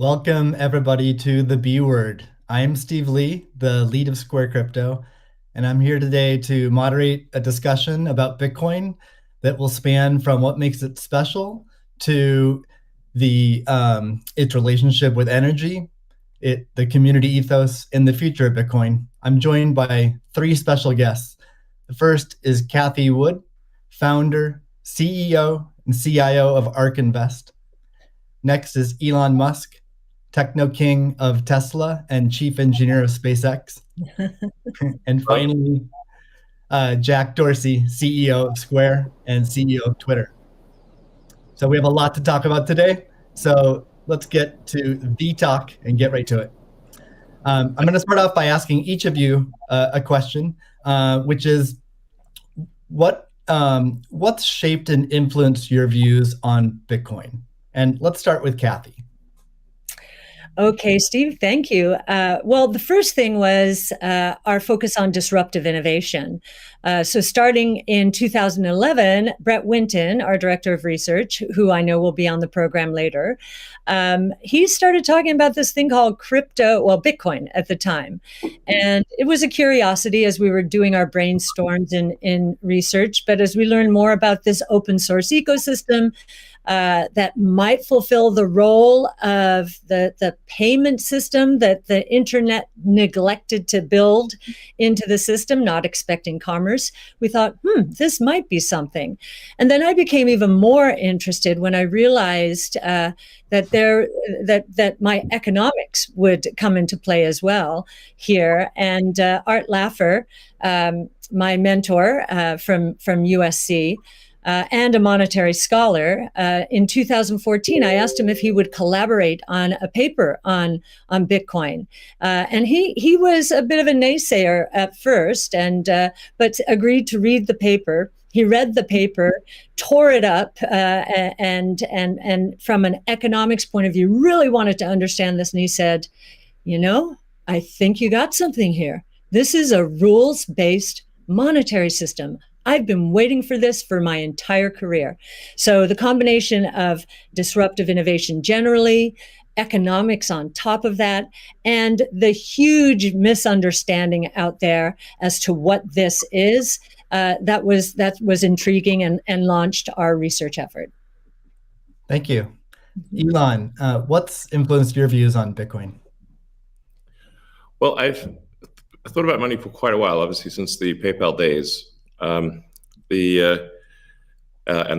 Welcome, everybody, to the B Word. I'm Steve Lee, the lead of Square Crypto, and I'm here today to moderate a discussion about Bitcoin that will span from what makes it special to its relationship with energy, the community ethos, and the future of Bitcoin. I'm joined by three special guests. The first is Cathie Wood, founder, CEO, and CIO of ARK Invest. Next is Elon Musk, techno king of Tesla and chief engineer of SpaceX. And finally, Jack Dorsey, CEO of Square and CEO of Twitter. So we have a lot to talk about today. So let's get to the talk and get right to it. I'm going to start off by asking each of you a question, which is what's shaped and influenced your views on Bitcoin? And let's start with Cathie. Okay, Steve, thank you. Well, the first thing was our focus on disruptive innovation. So starting in 2011, Brett Winton, our director of research, who I know will be on the program later, he started talking about this thing called Bitcoin at the time. And it was a curiosity as we were doing our brainstorms in research. But as we learned more about this open source ecosystem, that might fulfill the role of the payment system that the internet neglected to build into the system, not expecting commerce. We thought, this might be something. And then I became even more interested when I realized that my economics would come into play as well here. And Art Laffer, my mentor from USC, and a monetary scholar. In 2014, I asked him if he would collaborate on a paper on Bitcoin. And he was a bit of a naysayer at first, but agreed to read the paper. He read the paper, tore it up, and from an economics point of view, really wanted to understand this. And he said, I think you got something here. This is a rules-based monetary system. I've been waiting for this for my entire career. So the combination of disruptive innovation generally, economics on top of that, and the huge misunderstanding out there as to what this is, that was intriguing and launched our research effort. Thank you. Elon, what's influenced your views on Bitcoin? Well, I've thought about money for quite a while, obviously, since the PayPal days. And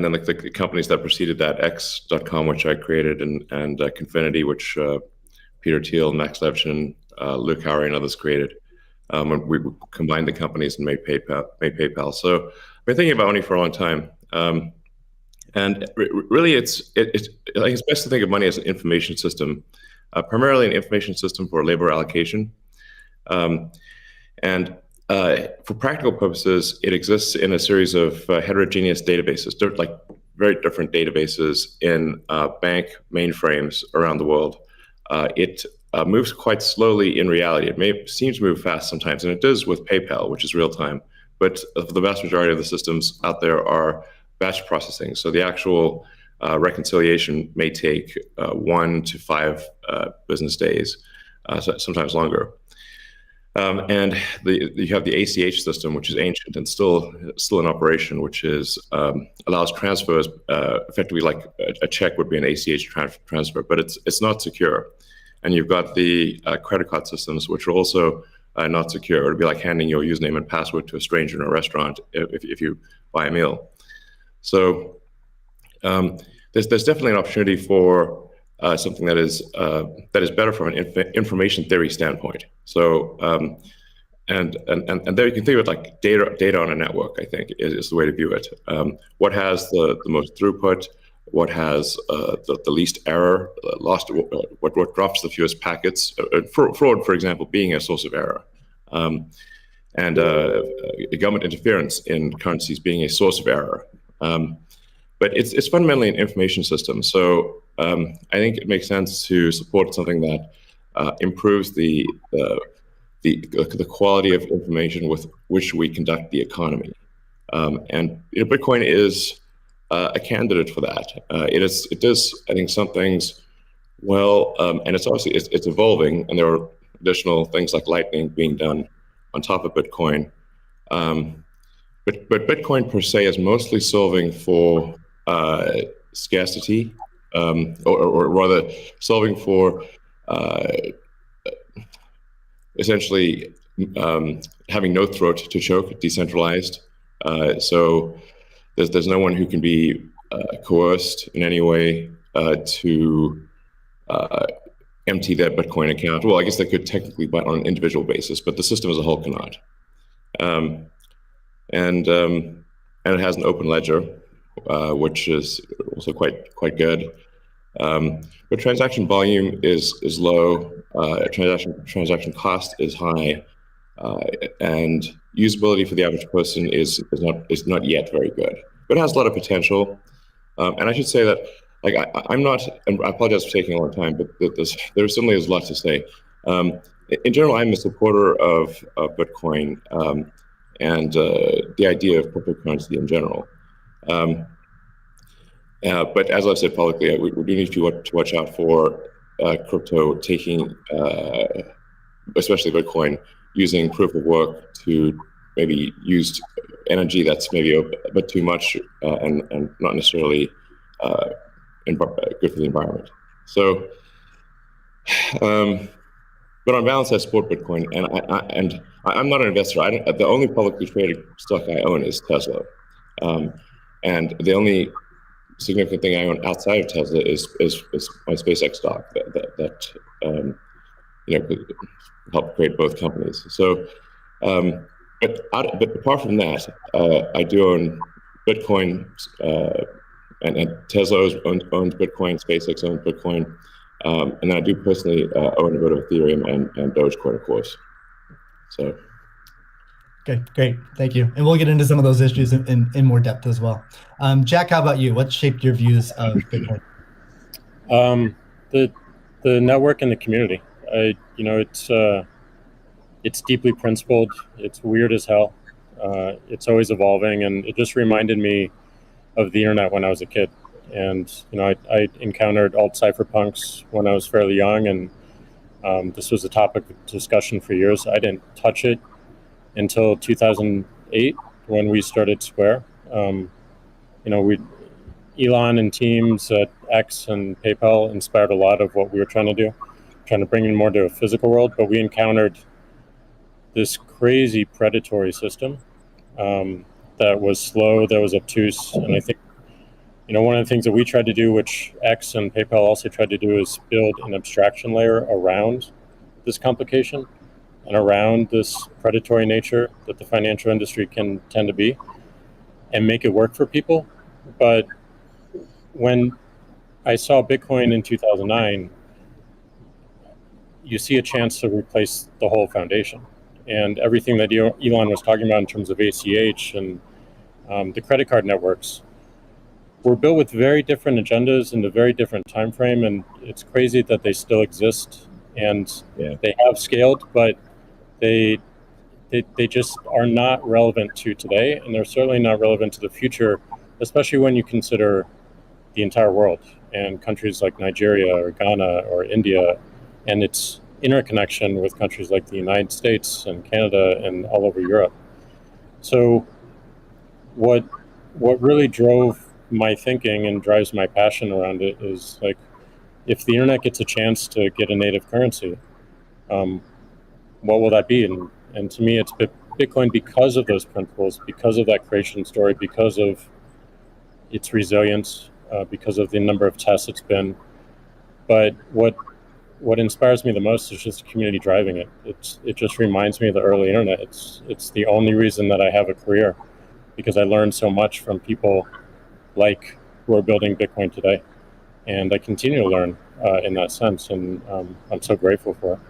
then the companies that preceded that, X.com, which I created, and Confinity, which Peter Thiel, Max Levchin, Luke Howry, and others created. And we combined the companies and made PayPal. So I've been thinking about money for a long time. And really, I think it's best to think of money as an information system, primarily an information system for labor allocation. For practical purposes, it exists in a series of heterogeneous databases, like very different databases in bank mainframes around the world. It moves quite slowly in reality. It may seem to move fast sometimes, and it does with PayPal, which is real time. But the vast majority of the systems out there are batch processing. So the actual reconciliation may take 1 to 5 business days, sometimes longer. And you have the ACH system, which is ancient and still in operation, which allows transfers effectively like a check would be an ACH transfer, but it's not secure. And you've got the credit card systems, which are also not secure. It would be like handing your username and password to a stranger in a restaurant if you buy a meal. So there's definitely an opportunity for something that is better from an information theory standpoint. So and there you can think of it like data on a network. I think is the way to view it. What has the most throughput? What has the least error? What drops the fewest packets? Fraud, for example, being a source of error. And government interference in currencies being a source of error. But it's fundamentally an information system. So I think it makes sense to support something that improves the quality of information with which we conduct the economy. And Bitcoin is a candidate for that. It does, I think, some things Well, and it's obviously it's evolving, and there are additional things like Lightning being done on top of Bitcoin. But Bitcoin per se is mostly solving for scarcity, or rather solving for essentially having no throat to choke, decentralized. So there's no one who can be coerced in any way to empty their Bitcoin account. Well, I guess they could technically, but on an individual basis, but the system as a whole cannot. And it has an open ledger, which is also quite good. But transaction volume is low. Transaction cost is high, and usability for the average person is not yet very good. But it has a lot of potential. And I should say that, like, I'm not, and I apologize for taking a long time, but there certainly is a lot to say. In general, I'm a supporter of Bitcoin and the idea of cryptocurrency in general. But as I've said publicly, we do need to watch out for crypto taking, especially Bitcoin, using proof of work to maybe use energy that's maybe a bit too much and not necessarily good for the environment. So, but on balance, I support Bitcoin, and I'm not an investor. The only publicly traded stock I own is Tesla, and the only significant thing I own outside of Tesla is my SpaceX stock that could help create both companies. So, but apart from that, I do own Bitcoin, and Tesla owns Bitcoin, SpaceX owns Bitcoin, and then I do personally own a bit of Ethereum and Dogecoin, of course. So. Okay, great, thank you. And we'll get into some of those issues in more depth as well. Jack, how about you? What shaped your views of Bitcoin? The network and the community. It's deeply principled. It's weird as hell. It's always evolving, and it just reminded me of the internet when I was a kid. And I encountered alt cypherpunks when I was fairly young, and this was a topic of discussion for years. I didn't touch it until 2008 when we started Square. Elon and teams at X and PayPal inspired a lot of what we were trying to do, trying to bring in more to a physical world. But we encountered this crazy predatory system that was slow, that was obtuse. And I think, one of the things that we tried to do, which X and PayPal also tried to do, is build an abstraction layer around this complication and around this predatory nature that the financial industry can tend to be, and make it work for people. But when I saw Bitcoin in 2009, you see a chance to replace the whole foundation. And everything that Elon was talking about in terms of ACH and the credit card networks were built with very different agendas in a very different time frame. And it's crazy that they still exist, and they have scaled, but they just are not relevant to today, and they're certainly not relevant to the future, especially when you consider the entire world and countries like Nigeria or Ghana or India, and its interconnection with countries like the United States and Canada and all over Europe. So what really drove my thinking and drives my passion around it is, like, if the internet gets a chance to get a native currency, what will that be? And to me, it's Bitcoin because of those principles, because of that creation story, because of its resilience, because of the number of tests it's been. But what inspires me the most is just the community driving it. It just reminds me of the early internet. It's the only reason that I have a career, because I learned so much from people like who are building Bitcoin today, and I continue to learn in that sense, and I'm so grateful for it.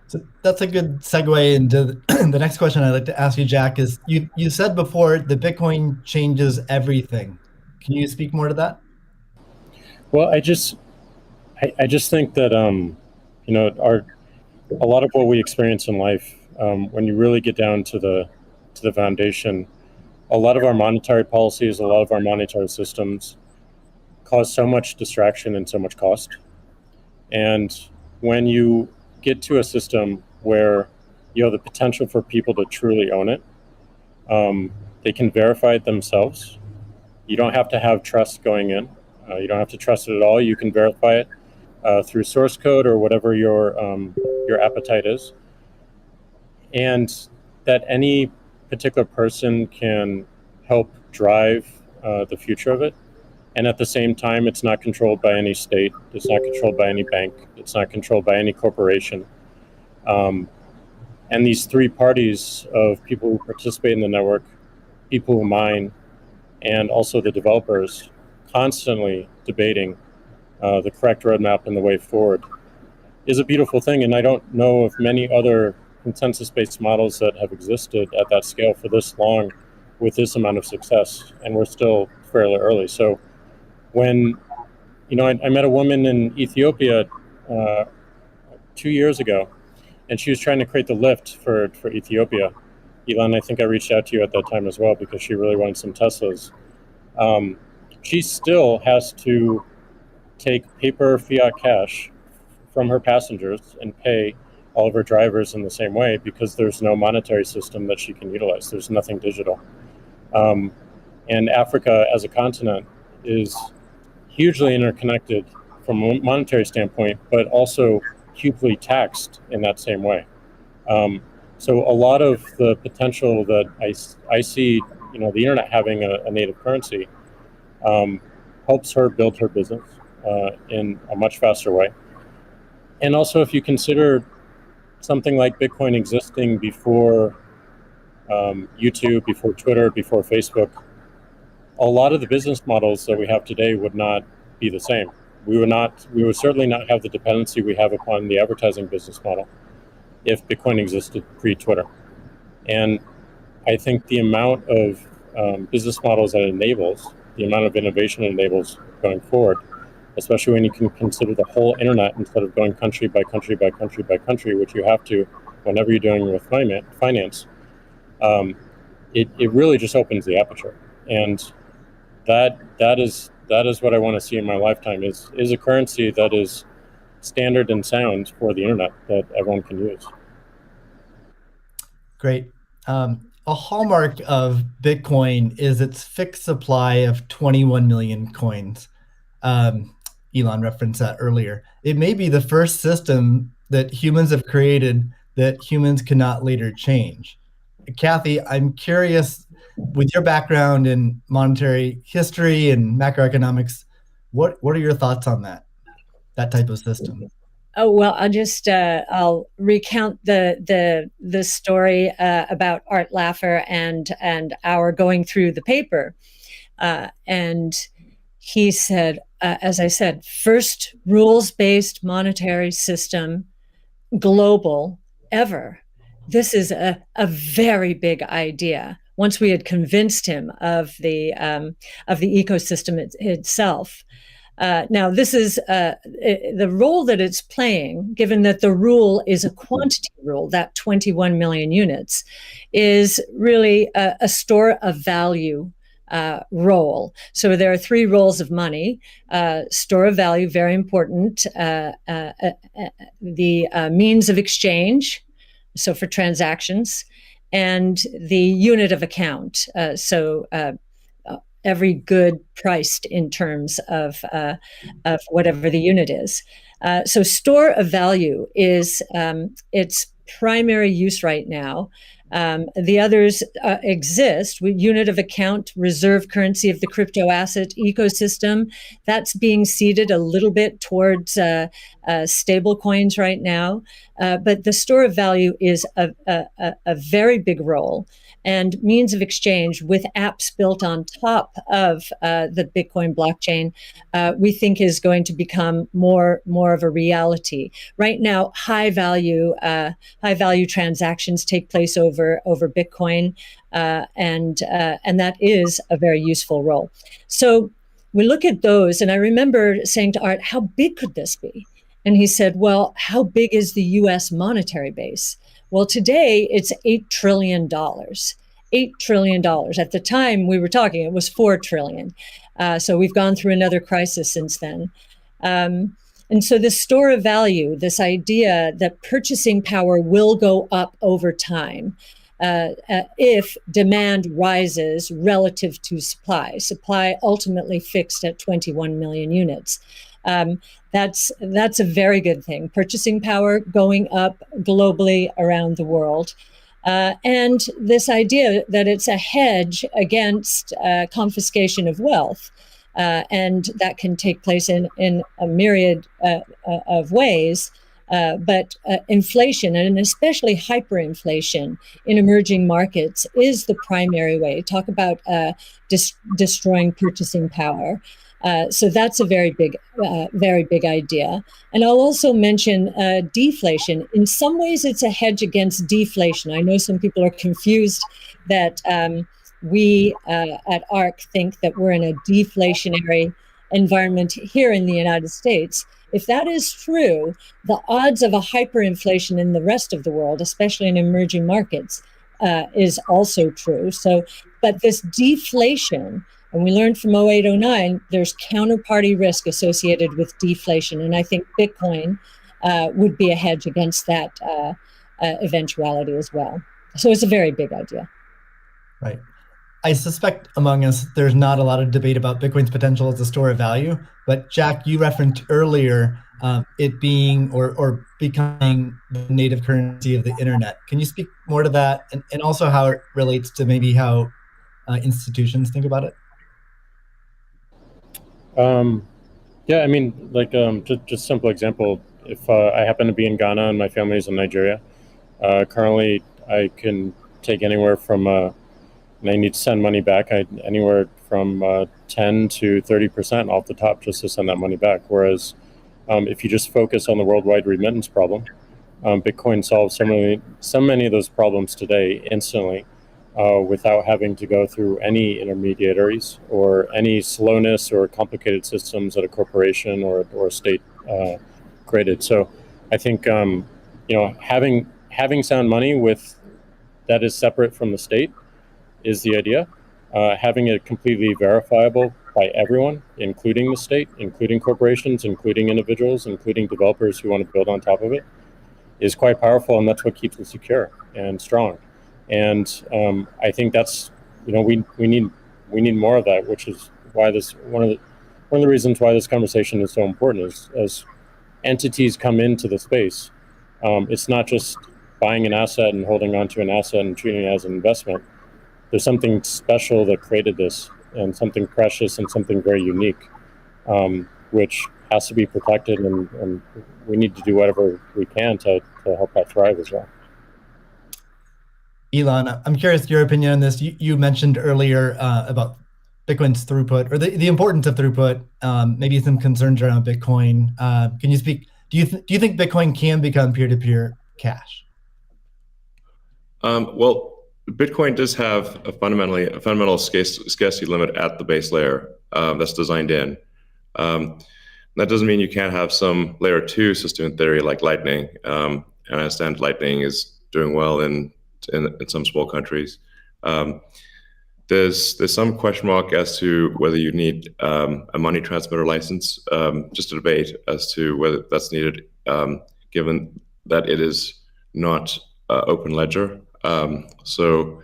So that's a good segue into the next question I'd like to ask you, Jack. Is you said before that Bitcoin changes everything. Can you speak more to that? Well, I just think that a lot of what we experience in life, when you really get down to the foundation, a lot of our monetary policies, a lot of our monetary systems cause so much distraction and so much cost. And when you get to a system where you have the potential for people to truly own it, they can verify it themselves. You don't have to have trust going in. You don't have to trust it at all. You can verify it through source code or whatever your appetite is, and that any particular person can help drive the future of it. And at the same time, it's not controlled by any state. It's not controlled by any bank. It's not controlled by any corporation. And these three parties of people who participate in the network, people who mine, and also the developers, constantly debating the correct roadmap and the way forward, is a beautiful thing. And I don't know of many other consensus-based models that have existed at that scale for this long with this amount of success. And we're still fairly early. So when, I met a woman in Ethiopia 2 years ago, and she was trying to create the lift for Ethiopia. Elon, I think I reached out to you at that time as well because she really wanted some Teslas. She still has to take paper fiat cash from her passengers and pay all of her drivers in the same way because there's no monetary system that she can utilize. There's nothing digital. And Africa as a continent is hugely interconnected from a monetary standpoint, but also hugely taxed in that same way. So a lot of the potential that I see, the internet having a native currency helps her build her business in a much faster way. And also, if you consider something like Bitcoin existing before YouTube, before Twitter, before Facebook, a lot of the business models that we have today would not be the same. We would certainly not have the dependency we have upon the advertising business model if Bitcoin existed pre-Twitter. And I think the amount of business models that it enables, the amount of innovation it enables going forward, especially when you can consider the whole internet instead of going country by country by country by country, which you have to whenever you're dealing with finance, it really just opens the aperture. And that is what I want to see in my lifetime is a currency that is standard and sound for the internet that everyone can use. Great. A hallmark of Bitcoin is its fixed supply of 21 million coins. Elon referenced that earlier. It may be the first system that humans have created that humans cannot later change. Cathie, I'm curious, with your background in monetary history and macroeconomics, what are your thoughts on that type of system? Oh, well, I'll recount the story about Art Laffer and our going through the paper. And he said, as I said, first rules-based monetary system, global, ever. This is a very big idea. Once we had convinced him of the ecosystem itself. Now, this is the role that it's playing, given that the rule is a quantity rule, that 21 million units, is really a store of value role. So there are three roles of money. Store of value, very important. The means of exchange, so for transactions, and the unit of account. Every good priced in terms of whatever the unit is. So store of value is its primary use right now. The others exist. Unit of account, reserve currency of the crypto asset ecosystem. That's being seeded a little bit towards stable coins right now. But the store of value is a very big role. And means of exchange with apps built on top of the Bitcoin blockchain, we think is going to become more of a reality. Right now, high value transactions take place over Bitcoin, and that is a very useful role. So we look at those, and I remember saying to Art, "How big could this be?" And he said, "Well, how big is the U.S. monetary base?" Well, today it's $8 trillion. $8 trillion. At the time we were talking, it was $4 trillion. So we've gone through another crisis since then. And And so the store of value, this idea that purchasing power will go up over time if demand rises relative to supply ultimately fixed at 21 million units. That's a very good thing. Purchasing power going up globally around the world. And this idea that it's a hedge against confiscation of wealth. And that can take place in a myriad of ways. But inflation, and especially hyperinflation in emerging markets, is the primary way. Talk about destroying purchasing power. So that's a very big idea. And I'll also mention deflation. In some ways, it's a hedge against deflation. I know some people are confused that we at ARK think that we're in a deflationary environment here in the United States. If that is true, the odds of a hyperinflation in the rest of the world, especially in emerging markets, is also true. So, but this deflation, and we learned from 0809, there's counterparty risk associated with deflation. And I think Bitcoin would be a hedge against that eventuality as well. So it's a very big idea. Right. I suspect among us, there's not a lot of debate about Bitcoin's potential as a store of value. But Jack, you referenced earlier it being or becoming the native currency of the internet. Can you speak more to that, and also how it relates to maybe how institutions think about it? Yeah, I mean, like just simple example. If I happen to be in Ghana and my family is in Nigeria, currently I can take anywhere from and I need to send money back, anywhere from 10 to 30% off the top just to send that money back. Whereas if you just focus on the worldwide remittance problem, Bitcoin solves so many of those problems today instantly without having to go through any intermediaries or any slowness or complicated systems that a corporation or a state created. So I think having sound money that is separate from the state is the idea. Having it completely verifiable by everyone, including the state, including corporations, including individuals, including developers who want to build on top of it, is quite powerful, and that's what keeps it secure and strong. And I think that's we need more of that, which is why this one of the reasons why this conversation is so important is as entities come into the space, it's not just buying an asset and holding on to an asset and treating it as an investment. There's something special that created this, and something precious and something very unique, which has to be protected, and we need to do whatever we can to help that thrive as well. Elon, I'm curious your opinion on this. You mentioned earlier about Bitcoin's throughput, or the importance of throughput, maybe some concerns around Bitcoin. Can you speak? Do you think Bitcoin can become peer-to-peer cash? Well, Bitcoin does have a fundamental scarcity limit at the base layer that's designed in. That doesn't mean you can't have some layer 2 system in theory like Lightning. And I understand Lightning is doing well in some small countries. There's some question mark as to whether you need a money transmitter license. Just a debate as to whether that's needed, given that it is not open ledger. So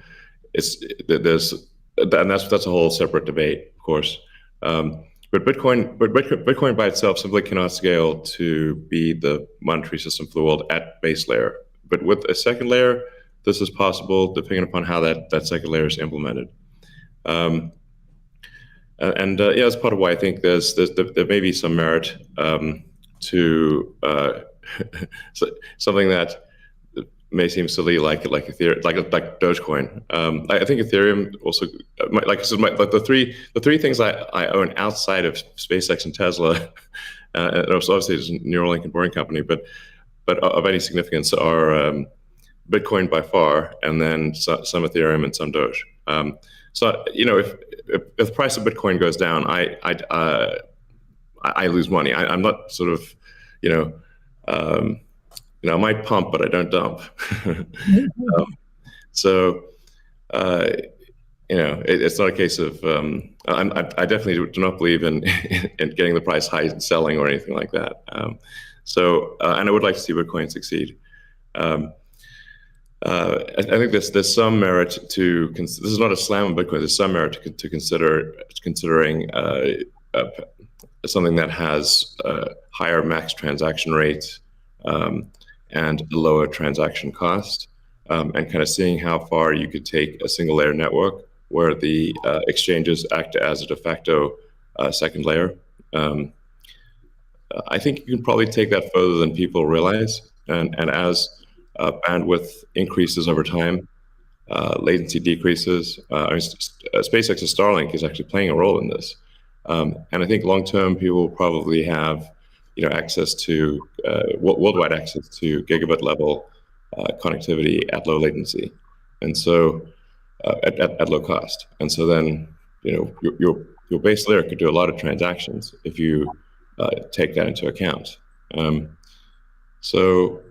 that's a whole separate debate, of course. But Bitcoin by itself simply cannot scale to be the monetary system for the world at base layer. But with a second layer, this is possible depending upon how that second layer is implemented. Yeah, that's part of why I think there may be some merit to something that may seem silly, like Ethereum, like Dogecoin. I think Ethereum also, like I said, the three things I own outside of SpaceX and Tesla, and obviously it's a Neuralink and Boring Company, but of any significance are Bitcoin by far, and then some Ethereum and some Doge. So if the price of Bitcoin goes down, I lose money. I'm not sort of I might pump, but I don't dump. So it's not a case of I definitely do not believe in in getting the price high and selling or anything like that. And I would like to see Bitcoin succeed. I think there's some merit to this is not a slam on Bitcoin. There's some merit to considering something that has a higher max transaction rate and a lower transaction cost, and kind of seeing how far you could take a single layer network where the exchanges act as a de facto second layer. I think you can probably take that further than people realize, and as bandwidth increases over time, latency decreases. SpaceX's Starlink is actually playing a role in this, and I think long term people will probably have access to worldwide access to gigabit level connectivity at low latency, and so at low cost. And so then your base layer could do a lot of transactions if you take that into account. So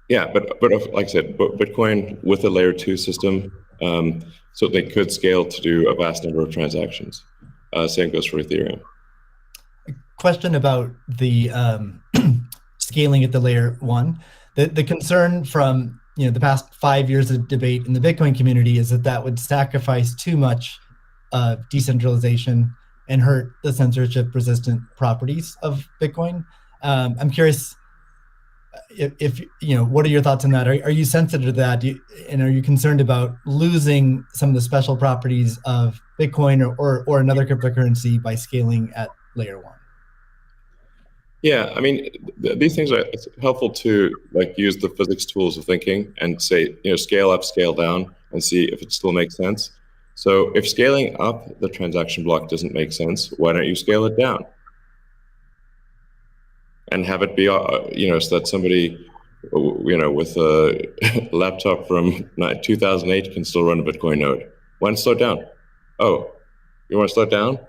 yeah, but like I said, Bitcoin with a layer 2 system, so they could scale to do a vast number of transactions. Same goes for Ethereum. Question about the scaling at the layer 1. The concern from the past 5 years of debate in the Bitcoin community is that would sacrifice too much decentralization and hurt the censorship-resistant properties of Bitcoin. I'm curious if what are your thoughts on that? Are you sensitive to that? And are you concerned about losing some of the special properties of Bitcoin or another cryptocurrency by scaling at layer 1? Yeah, I mean, these things it's helpful to use the physics tools of thinking and say, scale up, scale down, and see if it still makes sense. So if scaling up the transaction block doesn't make sense, why don't you scale it down? And have it be, so that somebody, with a laptop from 2008 can still run a Bitcoin node. Why not slow it down? Oh, you want to slow it down?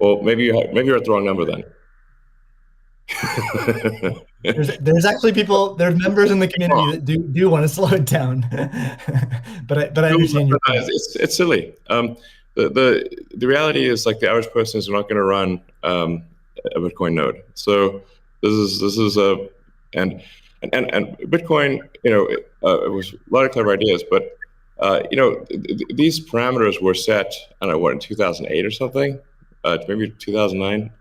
Well, maybe you're at the wrong number then. there's actually there's members in the community that do want to slow it down, but I understand your point. It's silly. The reality is the average person is not going to run a Bitcoin node. So this is and Bitcoin, it was a lot of clever ideas, but these parameters were set, I don't know, in 2008 or something, maybe 2009.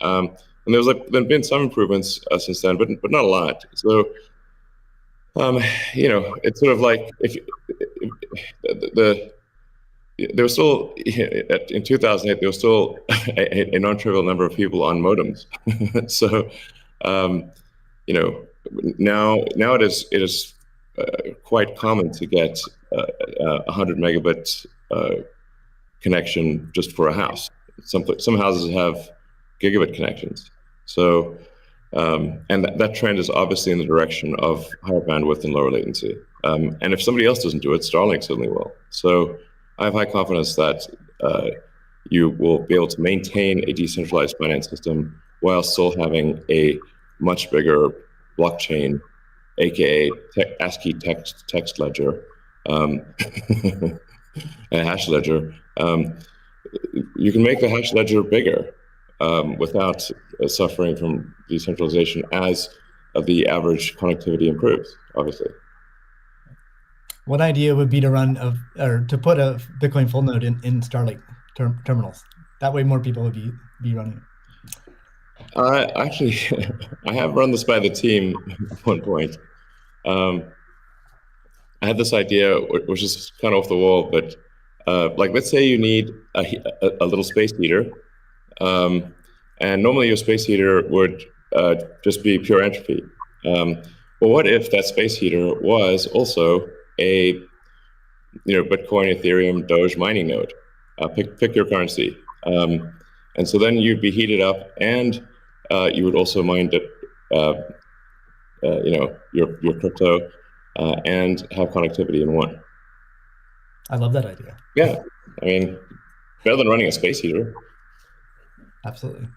And there's been some improvements since then, but not a lot. So, it's sort of there was still in 2008 there was still a non-trivial number of people on modems. So, now it is quite common to get 100 megabit connection just for a house. Some houses have gigabit connections. So, and that trend is obviously in the direction of higher bandwidth and lower latency. And if somebody else doesn't do it, Starlink certainly will. So I have high confidence that you will be able to maintain a decentralized finance system while still having a much bigger blockchain, aka ASCII text ledger, a hash ledger. You can make the hash ledger bigger without suffering from decentralization as the average connectivity improves, obviously. One idea would be to to put a Bitcoin full node in Starlink terminals. That way more people would be running it. Actually, I have run this by the team at one point. I had this idea, which is kind of off the wall, but let's say you need a little space heater. And normally your space heater would just be pure entropy. But what if that space heater was also a Bitcoin, Ethereum, Doge mining node? Pick your currency. And so then you'd be heated up, and you would also mine your crypto and have connectivity in one. I love that idea. Yeah, I mean, better than running a space heater. Absolutely.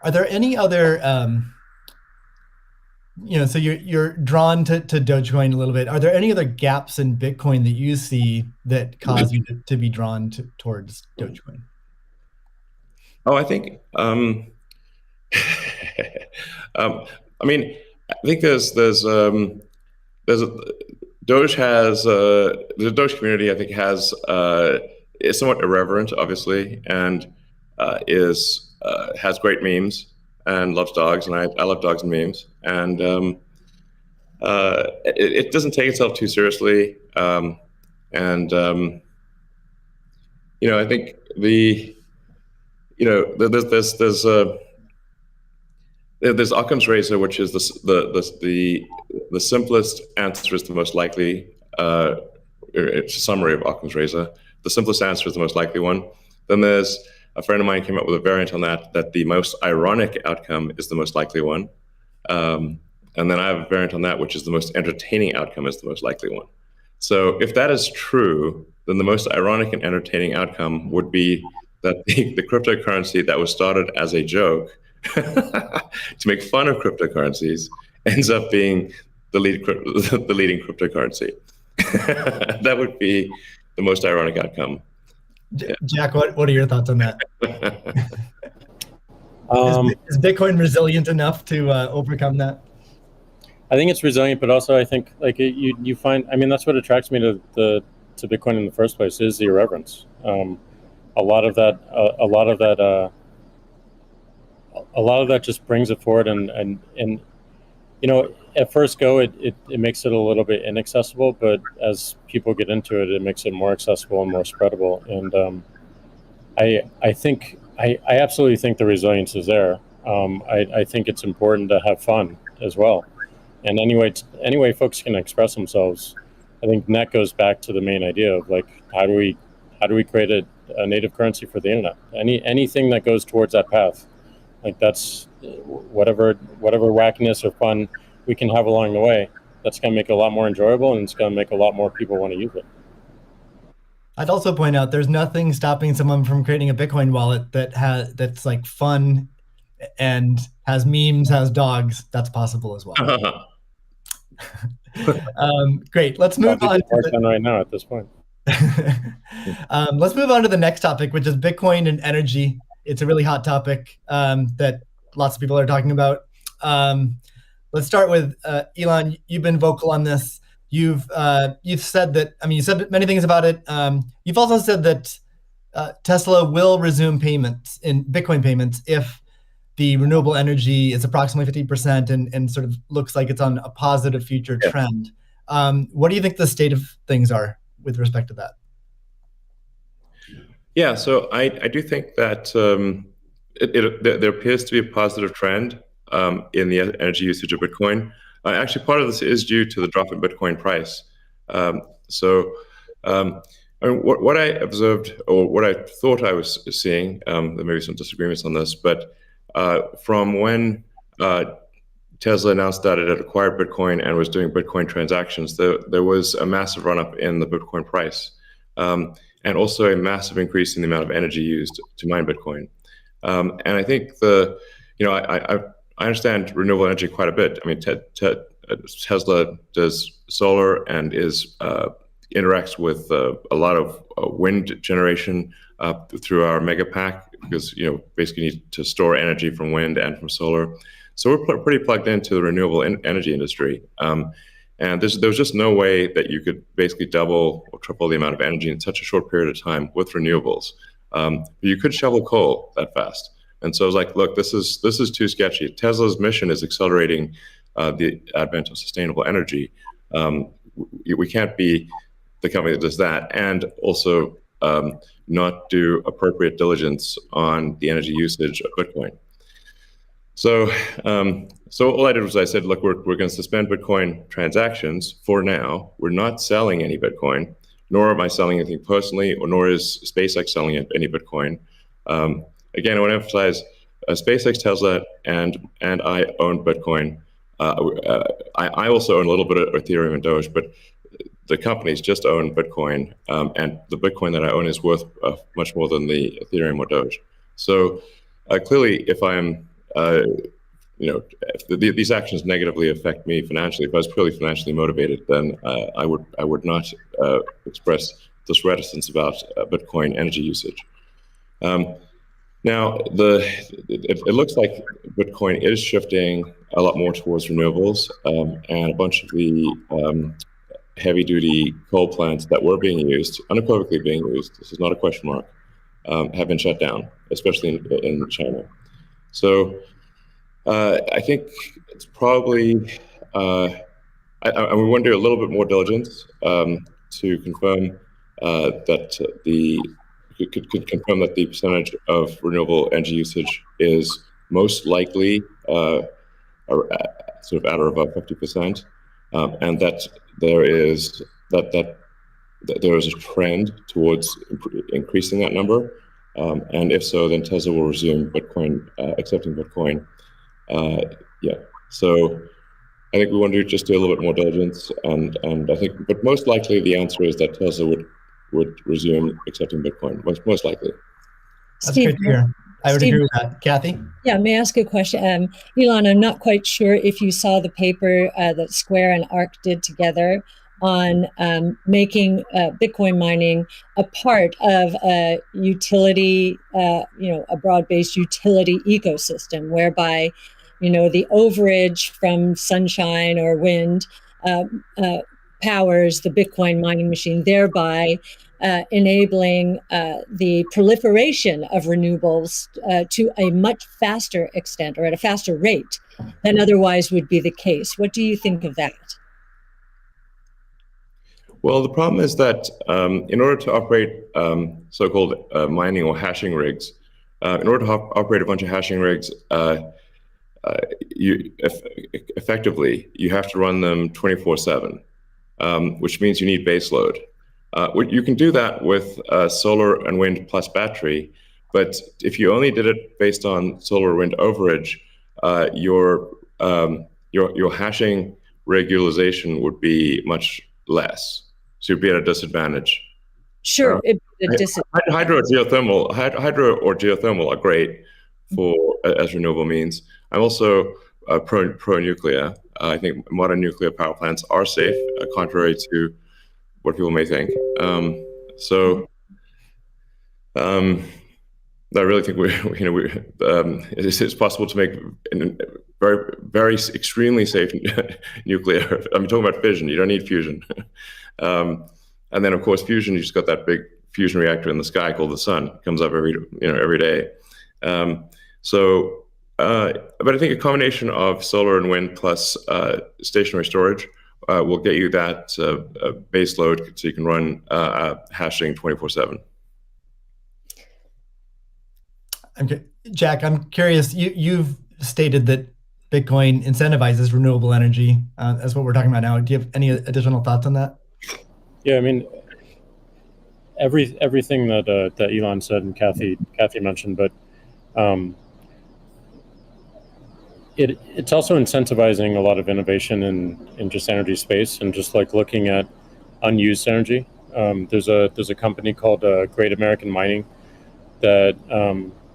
Are there any other So you're drawn to Dogecoin a little bit. Are there any other gaps in Bitcoin that you see that cause you to be drawn towards Dogecoin? Oh, I think I mean, I think there's a, Doge has the Doge community. I think is somewhat irreverent, obviously, and has great memes and loves dogs, and I love dogs and memes, and it doesn't take itself too seriously, and I think there's Occam's razor, which is the simplest answer is the most likely. It's a summary of Occam's razor. The simplest answer is the most likely one. Then there's a friend of mine came up with a variant on that the most ironic outcome is the most likely one. And then I have a variant on that, which is the most entertaining outcome is the most likely one. So if that is true, then the most ironic and entertaining outcome would be that the cryptocurrency that was started as a joke to make fun of cryptocurrencies ends up being the leading cryptocurrency. That would be the most ironic outcome. Jack, what are your thoughts on that? Is Bitcoin resilient enough to overcome that? I think it's resilient, but also I think like you find. I mean, that's what attracts me to Bitcoin in the first place is the irreverence. A lot of that just brings it forward, and at first go it makes it a little bit inaccessible, but as people get into it, it makes it more accessible and more spreadable. And I absolutely think the resilience is there. I think it's important to have fun as well. And anyway folks can express themselves. I think that goes back to the main idea of like how do we create a native currency for the internet? Anything that goes towards that path, like that's whatever wackiness or fun we can have along the way. That's going to make it a lot more enjoyable, and it's going to make a lot more people want to use it. I'd also point out there's nothing stopping someone from creating a Bitcoin wallet that's like fun and has memes, has dogs. That's possible as well. Great. Let's move on. Right now at this point. Let's move on to the next topic, which is Bitcoin and energy. It's a really hot topic that lots of people are talking about. Let's start with Elon. You've been vocal on this. You've said that. I mean, you said many things about it. You've also said that Tesla will resume payments in Bitcoin payments if the renewable energy is approximately 50% and sort of looks like it's on a positive future trend. What do you think the state of things are with respect to that? Yeah, so I do think that there appears to be a positive trend in the energy usage of Bitcoin. Actually, part of this is due to the drop in Bitcoin price. What I observed, or what I thought I was seeing, there may be some disagreements on this, but from when Tesla announced that it had acquired Bitcoin and was doing Bitcoin transactions, there was a massive run-up in the Bitcoin price, and also a massive increase in the amount of energy used to mine Bitcoin. And I think I understand renewable energy quite a bit. I mean, Tesla does solar and interacts with a lot of wind generation through our mega pack, because basically need to store energy from wind and from solar. So we're pretty plugged into the renewable energy industry. And there was just no way that you could basically double or triple the amount of energy in such a short period of time with renewables. But you could shovel coal that fast. And so I was like, look, this is too sketchy. Tesla's mission is accelerating the advent of sustainable energy. We can't be the company that does that and also not do appropriate diligence on the energy usage of Bitcoin. So all I did was I said, look, we're going to suspend Bitcoin transactions for now. We're not selling any Bitcoin, nor am I selling anything personally, or nor is SpaceX selling any Bitcoin. Again, I want to emphasize SpaceX, Tesla, and I own Bitcoin. I also own a little bit of Ethereum and Doge, but the companies just own Bitcoin, and the Bitcoin that I own is worth much more than the Ethereum or Doge. So clearly, if I'm these actions negatively affect me financially. If I was purely financially motivated, then I would not express this reticence about Bitcoin energy usage. Now, it looks like Bitcoin is shifting a lot more towards renewables, and a bunch of the heavy-duty coal plants that were being used, unequivocally being used, this is not a question mark, have been shut down, especially in China. So I think it's probably, we want to do a little bit more diligence to confirm could confirm that the percentage of renewable energy usage is most likely sort of at or above 50%, and that there is there is a trend towards increasing that number, and if so, then Tesla will resume Bitcoin, accepting Bitcoin. So I think we want to just do a little bit more diligence, and I think, but most likely the answer is that Tesla would resume accepting Bitcoin, most likely. That's Steve, great to hear. I would Steve, agree with that. Cathie? Yeah, may I ask a question? Elon, I'm not quite sure if you saw the paper that Square and ARK did together on making Bitcoin mining a part of a utility, a broad-based utility ecosystem, whereby, the overage from sunshine or wind powers the Bitcoin mining machine, thereby enabling the proliferation of renewables to a much faster extent, or at a faster rate than otherwise would be the case. What do you think of that? Well, the problem is that in order to operate so-called mining or hashing rigs, in order to operate a bunch of hashing rigs, effectively, you have to run them 24/7, which means you need base load. You can do that with solar and wind plus battery, but if you only did it based on solar or wind overage, your hashing rig utilization would be much less. So you'd be at a disadvantage. Sure, hydro or geothermal are great as renewable means. I'm also pro nuclear. I think modern nuclear power plants are safe, contrary to what people may think. I really think it's possible to make very, very extremely safe nuclear. I'm talking about fission. You don't need fusion. And then, of course, fusion. You just got that big fusion reactor in the sky called the sun. It comes up every day. But I think a combination of solar and wind plus stationary storage will get you that base load, so you can run hashing 24/7. Jack, I'm curious. You've stated that Bitcoin incentivizes renewable energy. That's what we're talking about now. Do you have any additional thoughts on that? Yeah, I mean, everything that Elon said and Cathie mentioned, but it's also incentivizing a lot of innovation in just energy space, and just like looking at unused energy. There's a company called Great American Mining that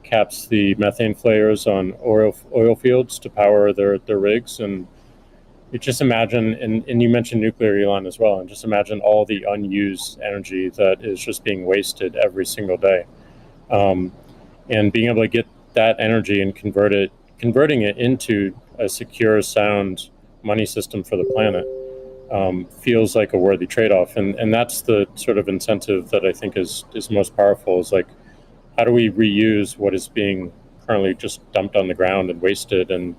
caps the methane flares on oil fields to power their rigs. And you just imagine, and you mentioned nuclear, Elon, as well, and just imagine all the unused energy that is just being wasted every single day. And being able to get that energy and converting it into a secure, sound money system for the planet feels like a worthy trade-off. And that's the sort of incentive that I think is most powerful, is like, how do we reuse what is being currently just dumped on the ground and wasted and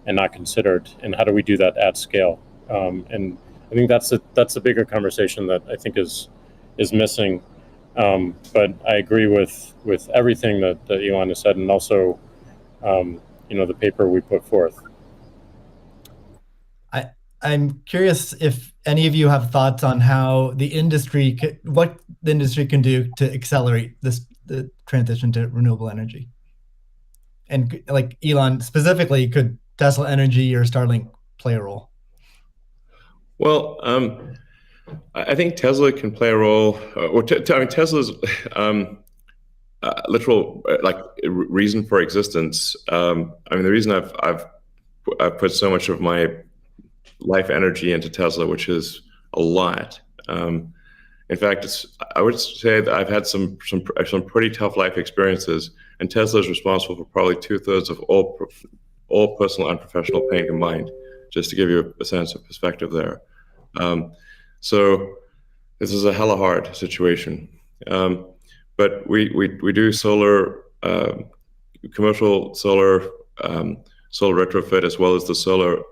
not considered, and how do we do that at scale? And I think that's a bigger conversation that I think is missing. But I agree with everything that Elon has said, and also the paper we put forth. I'm curious if any of you have thoughts on how what the industry can do to accelerate the transition to renewable energy. And like Elon specifically, could Tesla Energy or Starlink play a role? Well, I think Tesla can play a role. Tesla's literal reason for existence. The reason I've I've put so much of my life energy into Tesla, which is a lot. In fact, I would say that I've had some pretty tough life experiences, and Tesla is responsible for probably 2/3 of all personal and professional pain combined. Just to give you a sense of perspective there. So this is a hella hard situation. But we do solar, commercial solar, solar retrofit, as well as the solar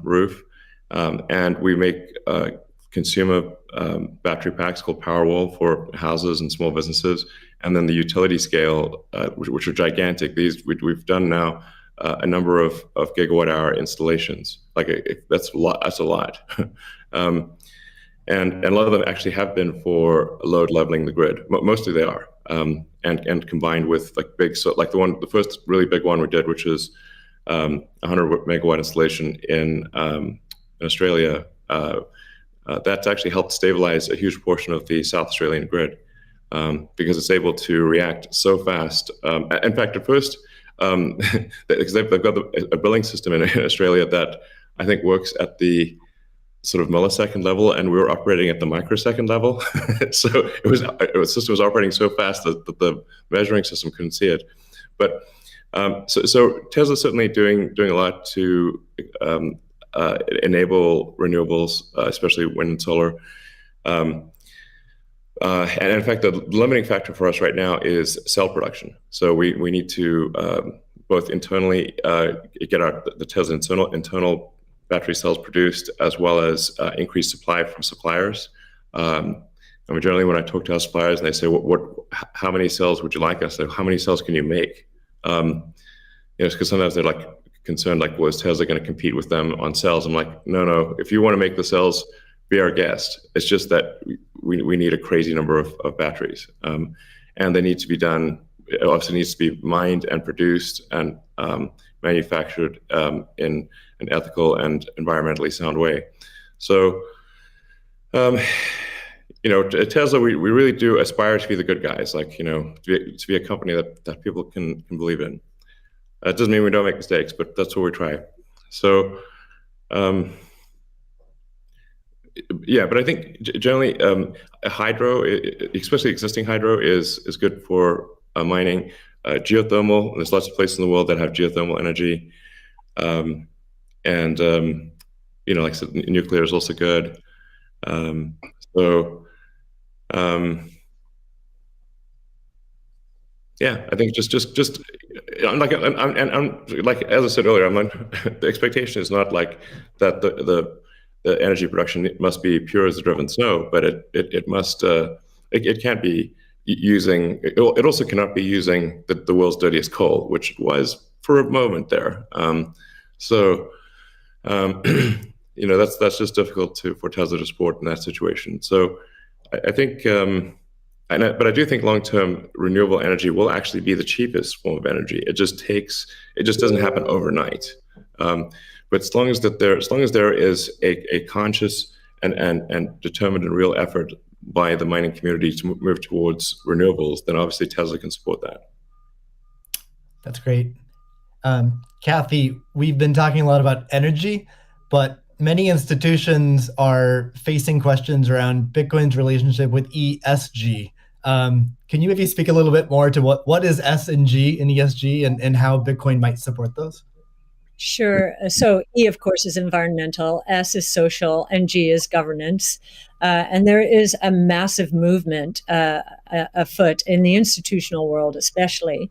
roof, and we make consumer battery packs called Powerwall for houses and small businesses, and then the utility scale, which are gigantic. We've done now a number of gigawatt hour installations. That's a lot. That's a lot. And a lot of them actually have been for load leveling the grid. Mostly they are, and combined with the first really big one we did, which is 100 megawatt installation in Australia. That's actually helped stabilize a huge portion of the South Australian grid, because it's able to react so fast. In fact, at first, because they've got a billing system in Australia that I think works at the sort of millisecond level, and we were operating at the microsecond level. So the system was operating so fast that the measuring system couldn't see it. But so Tesla's certainly doing a lot to enable renewables, especially wind and solar. And in fact, the limiting factor for us right now is cell production. So we need to both internally get the Tesla internal battery cells produced, as well as increase supply from suppliers. And generally, when I talk to our suppliers and they say, how many cells would you like us? How many cells can you make? Because sometimes they're concerned, well, is Tesla going to compete with them on cells? I'm like, no. If you want to make the cells, be our guest. It's just that we need a crazy number of batteries, and they need to be done. It also needs to be mined and produced and manufactured in an ethical and environmentally sound way. So, Tesla, we really do aspire to be the good guys, to be a company that people can believe in. It doesn't mean we don't make mistakes, but that's what we try. So, but I think generally hydro, especially existing hydro, is good for mining. Geothermal, there's lots of places in the world that have geothermal energy. Like I said, nuclear is also good. I think just I'm like as I said earlier, the expectation is not like that the energy production must be pure as the driven snow, but it must it can't be using. It also cannot be using the world's dirtiest coal, which it was for a moment there. That's just difficult for Tesla to support in that situation. So I think, but I do think long-term renewable energy will actually be the cheapest form of energy. It just doesn't happen overnight. But as long as there is a conscious and determined and real effort by the mining community to move towards renewables, then obviously Tesla can support that. That's great. Cathie, we've been talking a lot about energy, but many institutions are facing questions around Bitcoin's relationship with ESG. Can you maybe speak a little bit more to what is S and G in ESG and how Bitcoin might support those? Sure. So E, of course, is environmental, S is social, and G is governance. And there is a massive movement afoot in the institutional world, especially,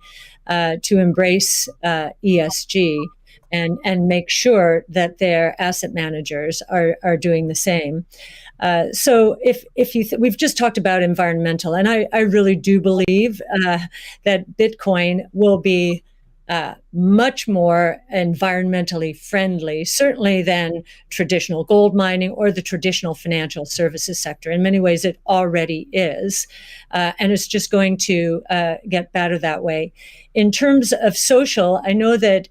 to embrace ESG and make sure that their asset managers are doing the same. So if we've just talked about environmental, and I really do believe that Bitcoin will be much more environmentally friendly, certainly than traditional gold mining or the traditional financial services sector. In many ways, it already is, and it's just going to get better that way. In terms of social, I know that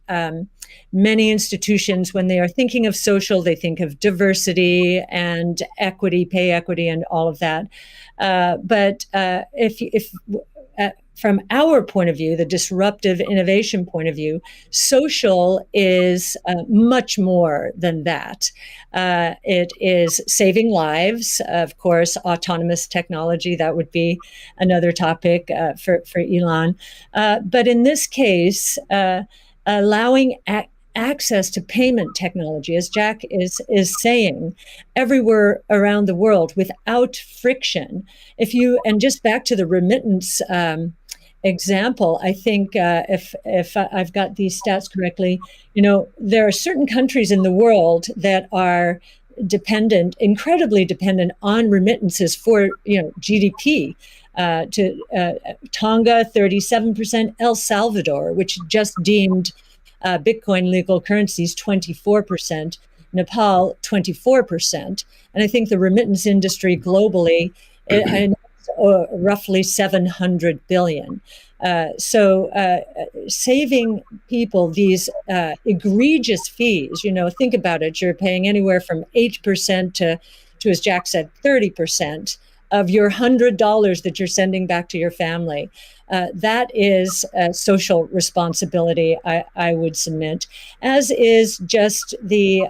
many institutions, when they are thinking of social, they think of diversity and equity, pay equity, and all of that. But if from our point of view, the disruptive innovation point of view, social is much more than that. It is saving lives, of course, autonomous technology, that would be another topic for Elon. But in this case, allowing access to payment technology, as Jack is saying, everywhere around the world without friction. And just back to the remittance example, I think if I've got these stats correctly, there are certain countries in the world that are incredibly dependent on remittances for GDP. Tonga, 37%, El Salvador, which just deemed Bitcoin legal currencies, 24%, Nepal, 24%. And I think the remittance industry globally, I know roughly 700 billion. So saving people these egregious fees, think about it, you're paying anywhere from 8% to, as Jack said, 30% of your $100 that you're sending back to your family. That is social responsibility, I would submit, as is just the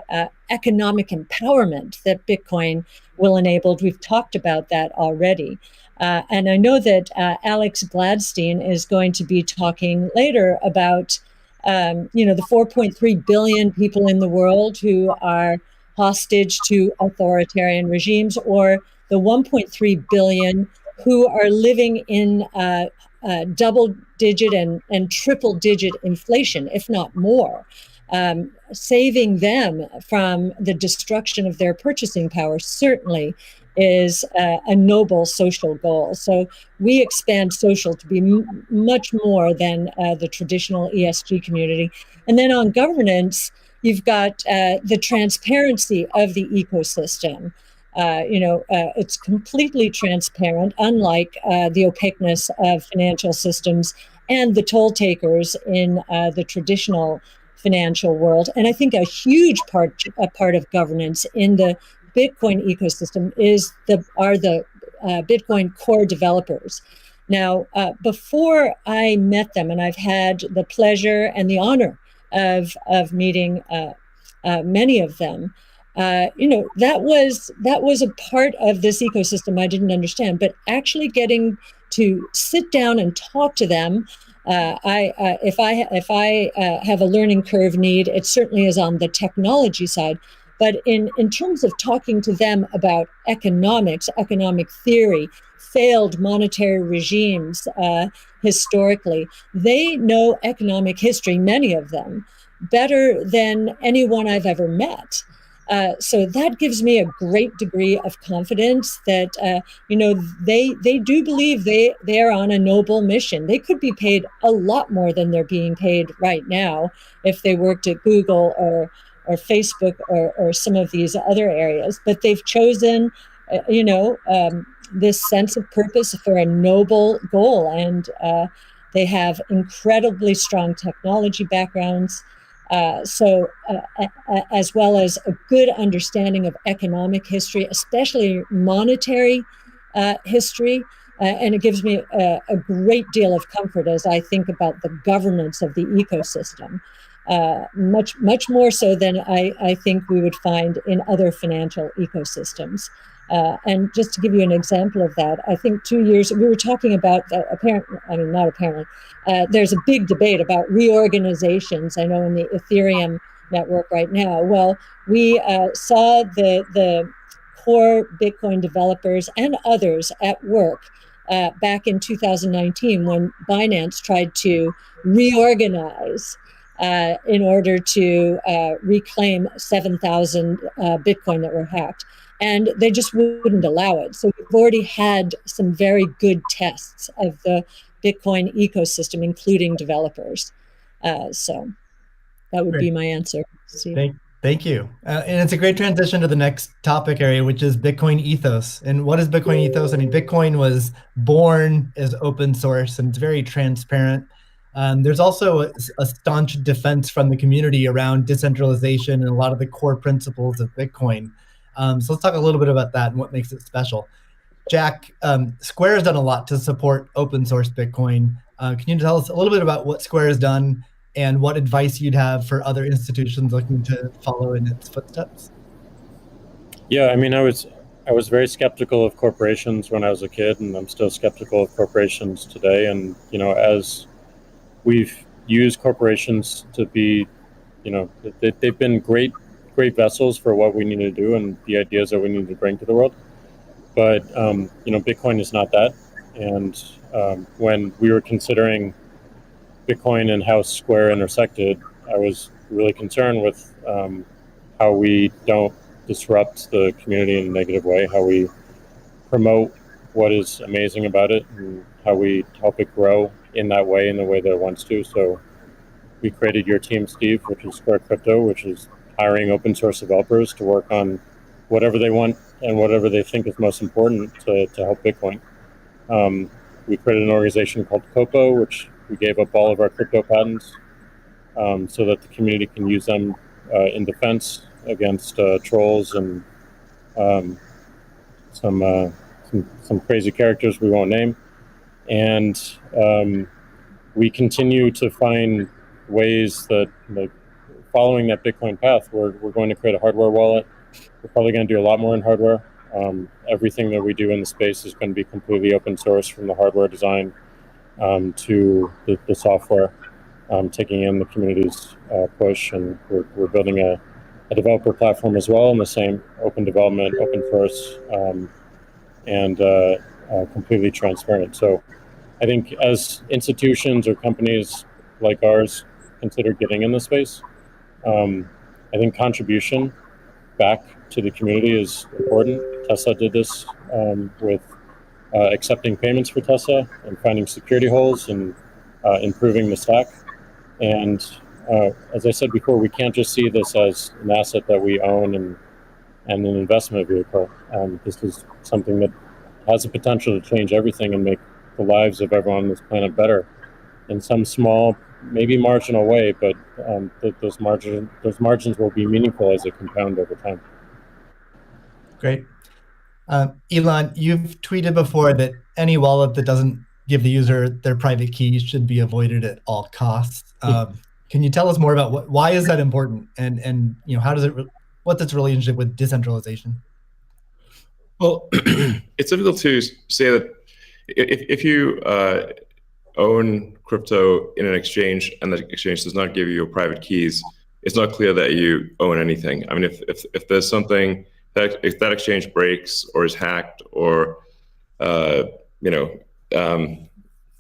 economic empowerment that Bitcoin will enable. We've talked about that already. And I know that Alex Gladstein is going to be talking later about, the 4.3 billion people in the world who are hostage to authoritarian regimes, or the 1.3 billion who are living in double-digit and triple-digit inflation, if not more. Saving them from the destruction of their purchasing power certainly is a noble social goal. So we expand social to be much more than the traditional ESG community. And then on governance, you've got the transparency of the ecosystem. It's completely transparent, unlike the opaqueness of financial systems and the toll takers in the traditional financial world. And I think a huge part of governance in the Bitcoin ecosystem are the Bitcoin core developers. Now, before I met them, and I've had the pleasure and the honor of meeting many of them, that was a part of this ecosystem I didn't understand. But actually getting to sit down and talk to them, if I have a learning curve need, it certainly is on the technology side. But in terms of talking to them about economics, economic theory, failed monetary regimes historically, they know economic history, many of them, better than anyone I've ever met. So that gives me a great degree of confidence that, they do believe they are on a noble mission. They could be paid a lot more than they're being paid right now if they worked at Google or Facebook or some of these other areas. But they've chosen, this sense of purpose for a noble goal. And they have incredibly strong technology backgrounds. As well as a good understanding of economic history, especially monetary history. And it gives me a great deal of comfort as I think about the governance of the ecosystem, much more so than I think we would find in other financial ecosystems. And just to give you an example of that, I think 2 years, we were talking about, there's a big debate about reorganizations, I know, in the Ethereum network right now. Well, we saw the core Bitcoin developers and others at work back in 2019 when Binance tried to reorganize in order to reclaim 7,000 Bitcoin that were hacked. And they just wouldn't allow it. So we've already had some very good tests of the Bitcoin ecosystem, including developers. So that would be my answer. Thank you. And it's a great transition to the next topic area, which is Bitcoin ethos. And what is Bitcoin ethos? I mean, Bitcoin was born as open source and it's very transparent. There's also a staunch defense from the community around decentralization and a lot of the core principles of Bitcoin. So let's talk a little bit about that and what makes it special. Jack, Square has done a lot to support open source Bitcoin. Can you tell us a little bit about what Square has done and what advice you'd have for other institutions looking to follow in its footsteps? Yeah, I mean, I was very skeptical of corporations when I was a kid, and I'm still skeptical of corporations today. And as we've used corporations to be, they've been great vessels for what we need to do and the ideas that we need to bring to the world. But Bitcoin is not that. And when we were considering Bitcoin and how Square intersected, I was really concerned with how we don't disrupt the community in a negative way, how we promote what is amazing about it, and how we help it grow in that way, in the way that it wants to. So we created your team, Steve, which is Square Crypto, which is hiring open source developers to work on whatever they want and whatever they think is most important to help Bitcoin. We created an organization called Copo, which we gave up all of our crypto patents so that the community can use them in defense against trolls and some crazy characters we won't name. And we continue to find ways that, following that Bitcoin path, we're going to create a hardware wallet. We're probably going to do a lot more in hardware. Everything that we do in the space is going to be completely open source, from the hardware design to the software, taking in the community's push. And we're building a developer platform as well, in the same open development, open source, and completely transparent. So I think as institutions or companies like ours consider getting in the space, I think contribution back to the community is important. Tesla did this with accepting payments for Tesla and finding security holes and improving the stack. And as I said before, we can't just see this as an asset that we own and an investment vehicle. This is something that has the potential to change everything and make the lives of everyone on this planet better in some small, maybe marginal way, but those margins will be meaningful as they compound over time. Great. Elon, you've tweeted before that any wallet that doesn't give the user their private key should be avoided at all costs. Can you tell us more about why is that important, and how does what's its relationship with decentralization? Well, it's difficult to say that if you own crypto in an exchange and the exchange does not give you your private keys, it's not clear that you own anything. I mean, if there's something that, if that exchange breaks or is hacked or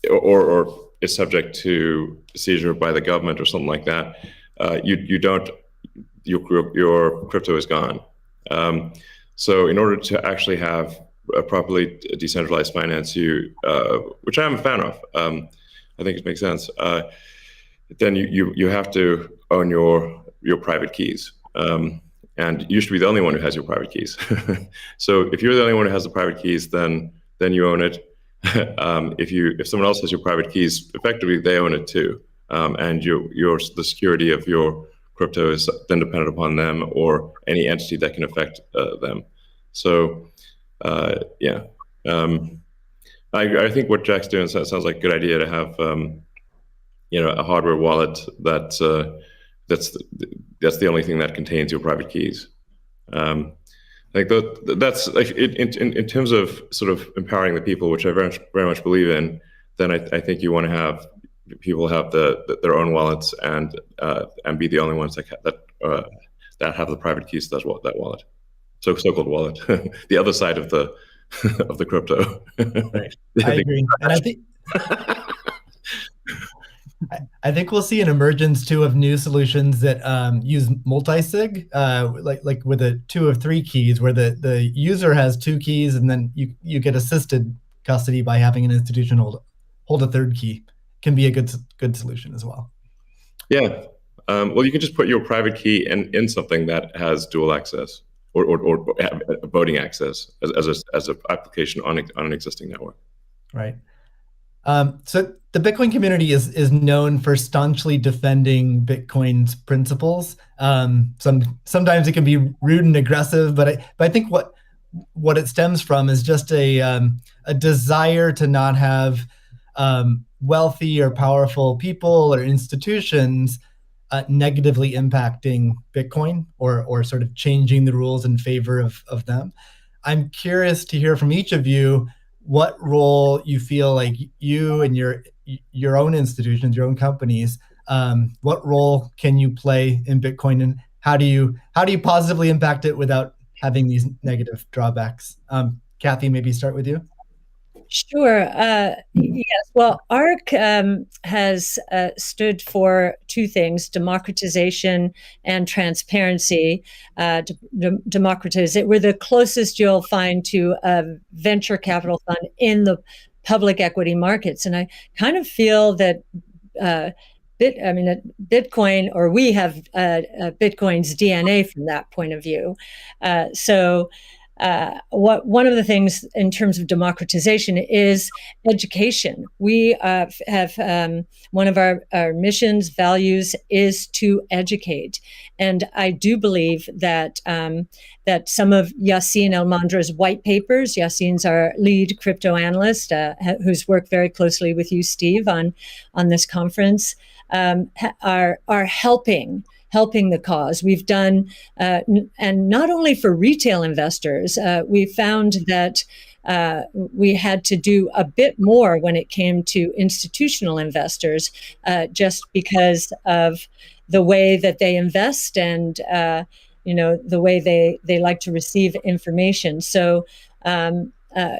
or is subject to seizure by the government or something like that, your crypto is gone. So in order to actually have a properly decentralized finance, which I'm a fan of, I think it makes sense. Then you have to own your private keys, and you should be the only one who has your private keys. So if you're the only one who has the private keys, then you own it. If someone else has your private keys, effectively they own it too, and the security of your crypto is then dependent upon them or any entity that can affect them. So I think what Jack's doing sounds like a good idea to have a hardware wallet that's the only thing that contains your private keys. I think that's like in terms of sort of empowering the people, which I very much believe in. Then I think you want to have people have their own wallets and be the only ones that have the private keys to that wallet. So-called wallet, the other side of the of the crypto. Right. I agree, and I think we'll see an emergence too of new solutions that use multi-sig, like with a 2 of 3 keys, where the user has 2 keys, and then you get assisted custody by having an institution hold a 3rd key. Can be a good solution as well. Yeah. Well, you can just put your private key in something that has dual access or voting access as an application on an existing network. Right. So the Bitcoin community is known for staunchly defending Bitcoin's principles. Sometimes it can be rude and aggressive, but I think what what it stems from is just a desire to not have wealthy or powerful people or institutions negatively impacting Bitcoin or sort of changing the rules in favor of them. I'm curious to hear from each of you what role you feel like you and your own institutions, your own companies, what role can you play in Bitcoin, and how do you positively impact it without having these negative drawbacks? Cathie, maybe start with you. Sure. Yes. Well, ARK has stood for two things: democratization and transparency. Democratize it. We're the closest you'll find to a venture capital fund in the public equity markets, and I kind of feel that. Bitcoin, or we have Bitcoin's DNA from that point of view. One of the things in terms of democratization is education. We have one of our missions, values, is to educate, and I do believe that that some of Yassine El-Mandra's white papers. Yassine's our lead crypto analyst, who's worked very closely with you, Steve, on this conference, are helping the cause. We've done, and not only for retail investors, we found that we had to do a bit more when it came to institutional investors, just because of the way that they invest and the way they like to receive information. So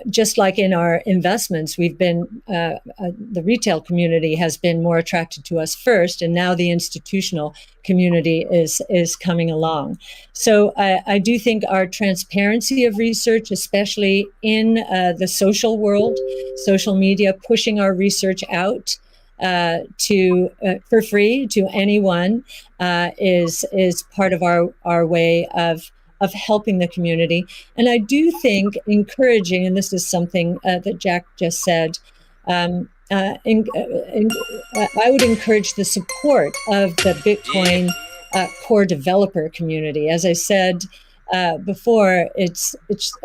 just like in our investments, we've been the retail community has been more attracted to us first, and now the institutional community is coming along. So I do think our transparency of research, especially in the social world, social media, pushing our research out for free to anyone, is part of our way of helping the community. And I do think encouraging, and this is something that Jack just said, I would encourage the support of the Bitcoin core developer community. As I said before, it's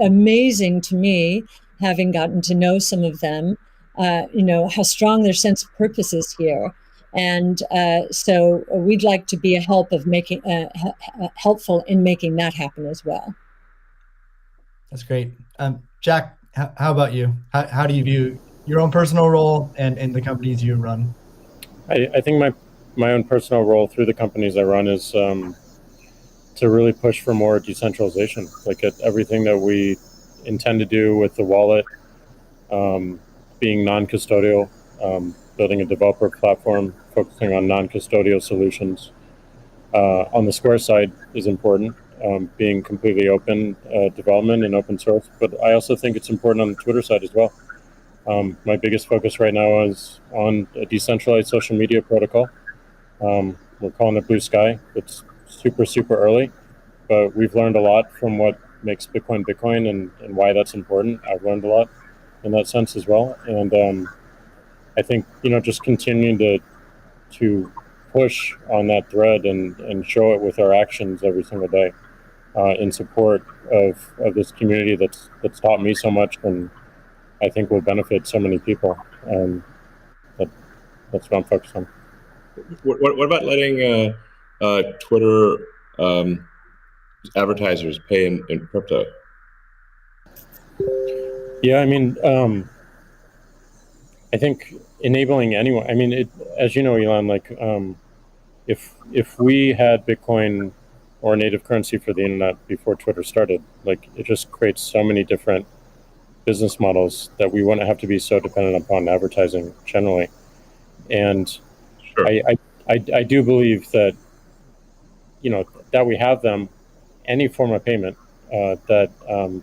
amazing to me, having gotten to know some of them, how strong their sense of purpose is here. And so we'd like to be helpful in making that happen as well. That's great. Jack, how about you? How do you view your own personal role and the companies you run? I think my own personal role through the companies I run is to really push for more decentralization, like at everything that we intend to do with the wallet, being non-custodial, building a developer platform, focusing on non-custodial solutions. On the Square side is important, being completely open development and open source. But I also think it's important on the Twitter side as well. My biggest focus right now is on a decentralized social media protocol. We're calling it Blue Sky. It's super, super early, but we've learned a lot from what makes Bitcoin Bitcoin and why that's important. I've learned a lot in that sense as well. And I think, just continuing to push on that thread and show it with our actions every single day in support of this community that's taught me so much and I think will benefit so many people. That's what I'm focused on. What about letting Twitter advertisers pay in crypto? Yeah, I think enabling anyone. As you know, Elon, if we had Bitcoin or native currency for the internet before Twitter started, it just creates so many different business models that we wouldn't have to be so dependent upon advertising generally. And sure. I do believe that that we have them, any form of payment that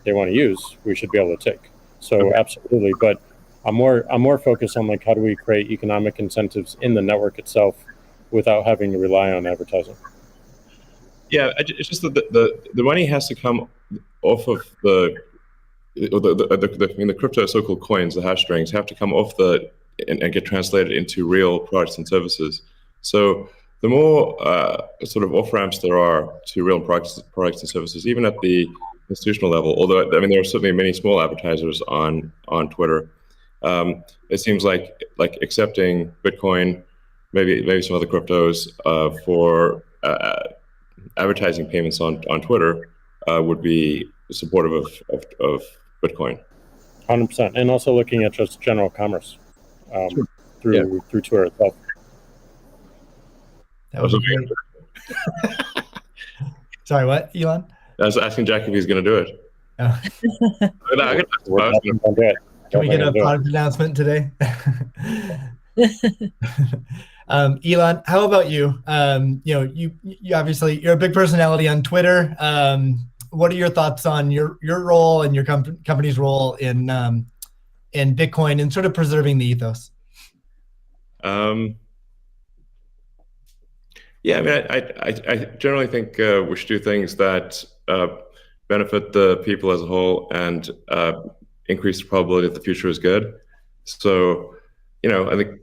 they want to use, we should be able to take. So okay. Absolutely, but I'm more focused on how do we create economic incentives in the network itself without having to rely on advertising. Yeah, it's just that the money has to come off of the crypto so-called coins, the hash strings have to come off and get translated into real products and services. So the more sort of off ramps there are to real products and services, even at the institutional level. Although I mean, there are certainly many small advertisers on Twitter. It seems like accepting Bitcoin, maybe some other cryptos for advertising payments on Twitter would be supportive of Bitcoin. 100%, and also looking at just general commerce Sure. through Twitter itself. That would be great. Sorry, what, Elon? I was asking Jack if he's going to do it. Oh. Can we get a product announcement today? Elon, how about you? You obviously you're a big personality on Twitter. What are your thoughts on your role and your company's role in Bitcoin and sort of preserving the ethos? Yeah, I mean, I generally think we should do things that benefit the people as a whole and increase the probability that the future is good. So, I think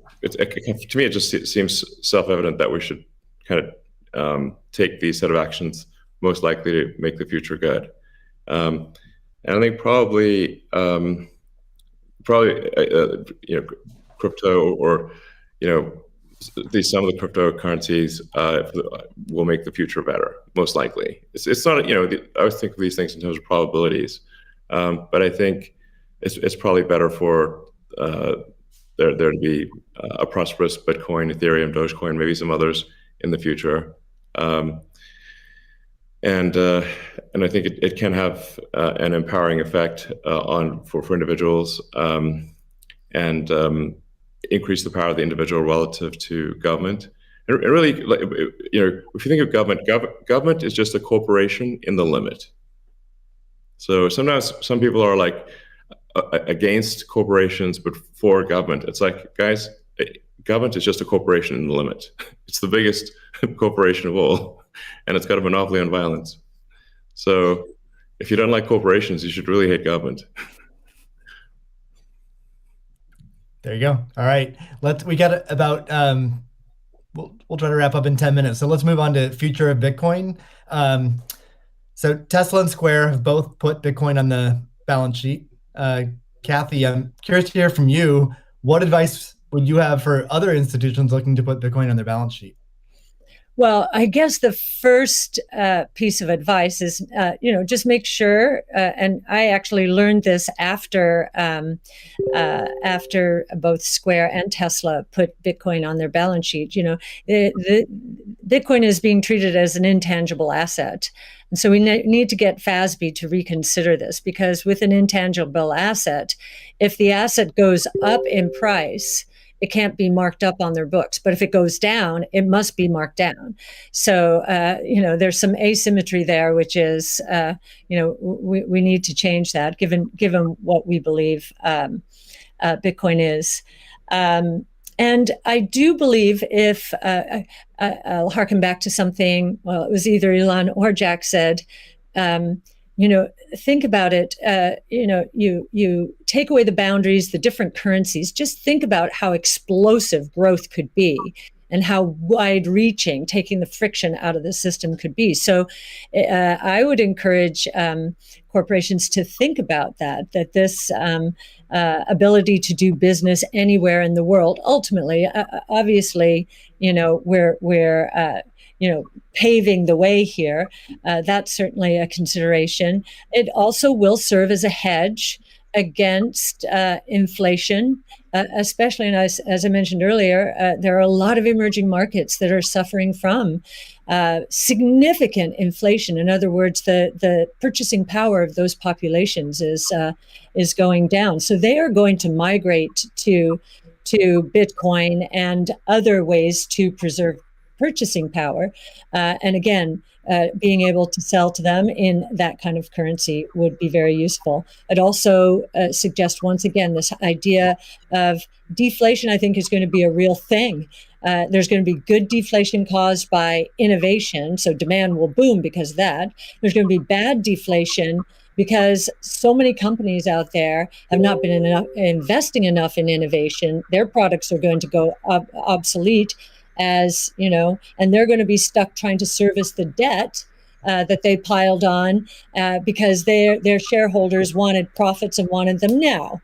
to me, it just seems self-evident that we should kind of take these set of actions most likely to make the future good. And I think probably crypto or some of the cryptocurrencies will make the future better, most likely. It's not, I always think of these things in terms of probabilities, but I think it's probably better for there to be a prosperous Bitcoin, Ethereum, Dogecoin, maybe some others in the future. And I think it can have an empowering effect for individuals and increase the power of the individual relative to government. And really, if you think of government is just a corporation in the limit. So sometimes some people are like against corporations, but for government. It's like, guys, government is just a corporation in the limit. It's the biggest corporation of all, and it's got a monopoly on violence. So if you don't like corporations, you should really hate government. There you go. All right. We got about, we'll try to wrap up in 10 minutes. So let's move on to future of Bitcoin. So Tesla and Square have both put Bitcoin on the balance sheet. Cathie, I'm curious to hear from you. What advice would you have for other institutions looking to put Bitcoin on their balance sheet? Well, I guess the first piece of advice is, just make sure, and I actually learned this after both Square and Tesla put Bitcoin on their balance sheet. The Bitcoin is being treated as an intangible asset. And so we need to get FASB to reconsider this, because with an intangible asset, if the asset goes up in price, it can't be marked up on their books. But if it goes down, it must be marked down. So, there's some asymmetry there, which is, we need to change that given what we believe Bitcoin is. And I do believe if, I'll harken back to something, well, it was either Elon or Jack said, think about it. You take away the boundaries, the different currencies. Just think about how explosive growth could be and how wide-reaching taking the friction out of the system could be. So I would encourage corporations to think about that this ability to do business anywhere in the world, ultimately, obviously, we're paving the way here. That's certainly a consideration. It also will serve as a hedge against inflation, especially, and as I mentioned earlier, there are a lot of emerging markets that are suffering from significant inflation. In other words, the purchasing power of those populations is going down. So they are going to migrate to Bitcoin and other ways to preserve purchasing power. And again, being able to sell to them in that kind of currency would be very useful. I'd also suggest, once again, this idea of deflation, I think, is going to be a real thing. There's going to be good deflation caused by innovation, so demand will boom because of that. There's going to be bad deflation because so many companies out there have not been investing enough in innovation. Their products are going to go obsolete, and they're going to be stuck trying to service the debt that they piled on because their shareholders wanted profits and wanted them now.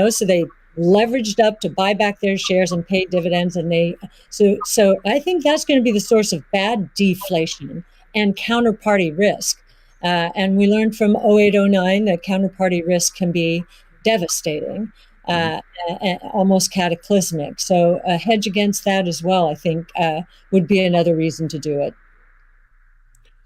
So they leveraged up to buy back their shares and pay dividends, and so I think that's going to be the source of bad deflation and counterparty risk. And we learned from 0809 that counterparty risk can be devastating, almost cataclysmic. So a hedge against that as well, I think, would be another reason to do it.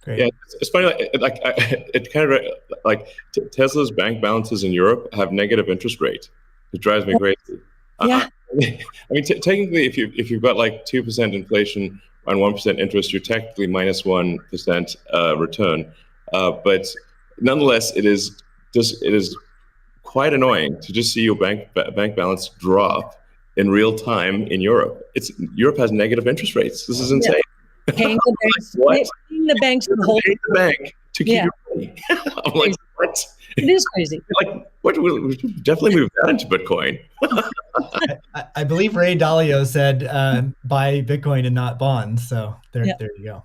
Great. Yeah, it's funny. It kind of like Tesla's bank balances in Europe have negative interest rate. It drives me crazy. Yeah. I mean, technically, if you've got like 2% inflation on 1% interest, you're technically minus 1% return. But nonetheless, it is quite annoying to just see your bank balance drop in real time in Europe. Europe has negative interest rates. This is insane. Paying the banks, What? paying the banks to hold Pay the bank to keep your money. I'm like, what? It is crazy. Like, what? We should definitely move that into Bitcoin. I believe Ray Dalio said buy Bitcoin and not bonds. So there you go.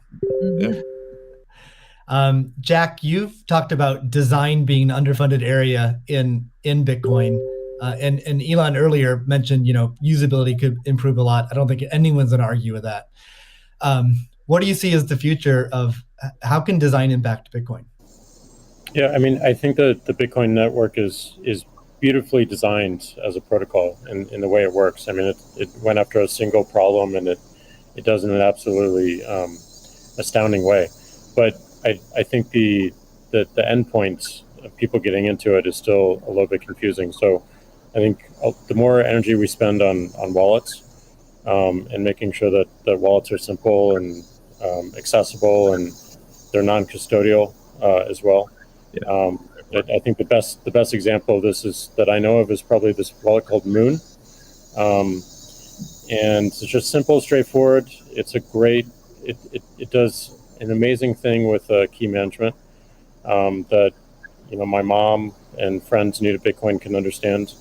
Mm-hmm. Jack, you've talked about design being an underfunded area in Bitcoin. And Elon earlier mentioned, usability could improve a lot. I don't think anyone's going to argue with that. What do you see as the future of how can design impact Bitcoin? Yeah, I mean, I think that the Bitcoin network is beautifully designed as a protocol in the way it works. I mean, it went after a single problem, and it does in an absolutely astounding way. But I think the endpoints of people getting into it is still a little bit confusing. So I think the more energy we spend on wallets and making sure that wallets are simple and accessible and they're non-custodial as well. Yeah. I think the best example of this is that I know of is probably this wallet called Moon, and it's just simple, straightforward. It's a great. It does an amazing thing with key management that my mom and friends new to Bitcoin can understand.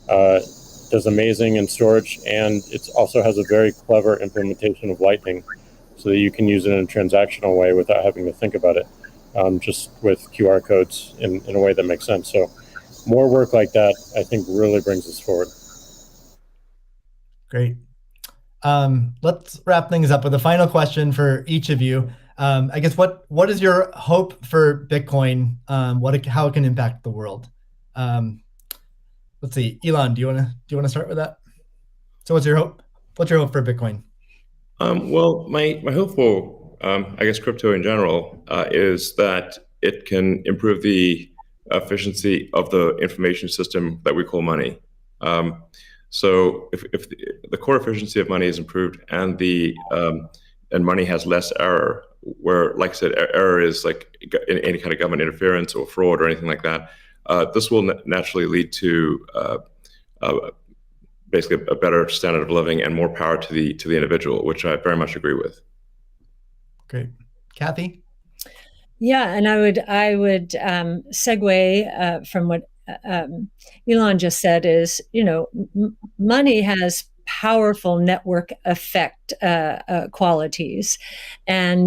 Does amazing in storage, and it also has a very clever implementation of Lightning, so that you can use it in a transactional way without having to think about it. Just with QR codes in a way that makes sense. So more work like that, I think, really brings us forward. Great. Let's wrap things up with a final question for each of you. I guess what is your hope for Bitcoin? How it can impact the world? Let's see, Elon, do you want to start with that? So what's your hope? What's your hope for Bitcoin? Well, my hope for I guess crypto in general is that it can improve the efficiency of the information system that we call money. So if the core efficiency of money is improved and and money has less error, where, like I said, error is like in any kind of government interference or fraud or anything like that, this will naturally lead to basically a better standard of living and more power to the individual, which I very much agree with. Great. Cathie? Yeah, and I would segue from what Elon just said is, money has powerful network effect qualities, and